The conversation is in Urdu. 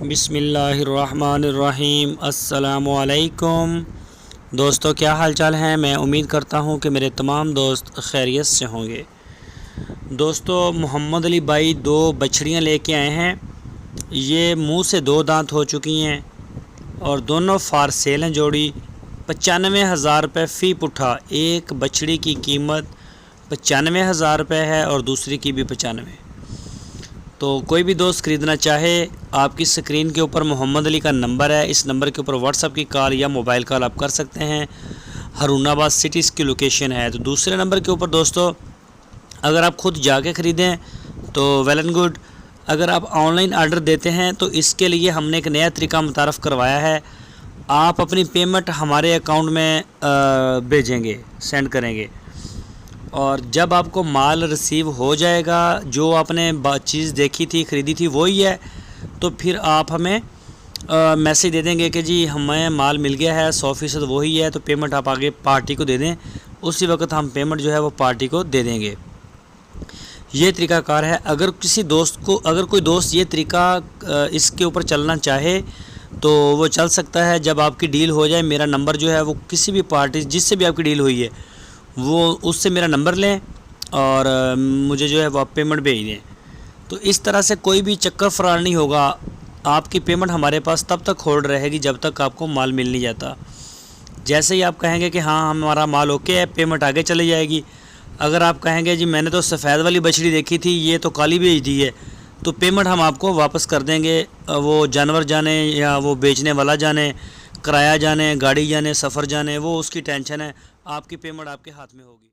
بسم اللہ الرحمن الرحیم۔ السلام علیکم دوستو، کیا حال چال ہیں؟ میں امید کرتا ہوں کہ میرے تمام دوست خیریت سے ہوں گے۔ دوستو، محمد علی بھائی 2 بچڑیاں لے کے آئے ہیں۔ یہ منہ سے 2 دانت ہو چکی ہیں اور دونوں فار سیل ہیں۔ جوڑی 95,000 روپے فی پٹھا۔ ایک بچڑی کی قیمت 95,000 روپے ہے اور دوسری کی بھی 95۔ تو کوئی بھی دوست خریدنا چاہے، آپ کی سکرین کے اوپر محمد علی کا نمبر ہے، اس نمبر کے اوپر واٹس ایپ کی کال یا موبائل کال آپ کر سکتے ہیں۔ ہارون آباد سٹی اس کی لوکیشن ہے۔ تو دوسرے نمبر کے اوپر دوستو، اگر آپ خود جا کے خریدیں تو ویل اینڈ گڈ۔ اگر آپ آن لائن آرڈر دیتے ہیں تو اس کے لیے ہم نے ایک نیا طریقہ متعارف کروایا ہے۔ آپ اپنی پیمنٹ ہمارے اکاؤنٹ میں بھیجیں گے، سینڈ کریں گے، اور جب آپ کو مال ریسیو ہو جائے گا، جو آپ نے چیز دیکھی تھی، خریدی تھی وہی ہے، تو پھر آپ ہمیں میسیج دے دیں گے کہ جی ہمیں مال مل گیا ہے، 100% وہی ہے، تو پیمنٹ آپ آگے پارٹی کو دے دیں۔ اسی وقت ہم پیمنٹ جو ہے وہ پارٹی کو دے دیں گے۔ یہ طریقہ کار ہے۔ اگر کوئی دوست یہ طریقہ اس کے اوپر چلنا چاہے تو وہ چل سکتا ہے۔ جب آپ کی ڈیل ہو جائے، میرا نمبر جو ہے وہ کسی بھی پارٹی جس سے بھی آپ کی ڈیل ہوئی ہے، وہ اس سے میرا نمبر لیں اور مجھے جو ہے وہ آپ پیمنٹ بھیج دیں۔ تو اس طرح سے کوئی بھی چکر فراڈ نہیں ہوگا۔ آپ کی پیمنٹ ہمارے پاس تب تک ہولڈ رہے گی جب تک آپ کو مال مل نہیں جاتا۔ جیسے ہی آپ کہیں گے کہ ہاں ہمارا مال اوکے ہے، پیمنٹ آگے چلی جائے گی۔ اگر آپ کہیں گے جی میں نے تو سفید والی بچڑی دیکھی تھی، یہ تو کالی بھیج دی ہے، تو پیمنٹ ہم آپ کو واپس کر دیں گے۔ وہ جانور جانے یا وہ بیچنے والا جانے، کرایہ جانے، گاڑی جانے، سفر جانے، وہ اس کی ٹینشن ہے۔ آپ کی پیمنٹ آپ کے ہاتھ میں ہوگی۔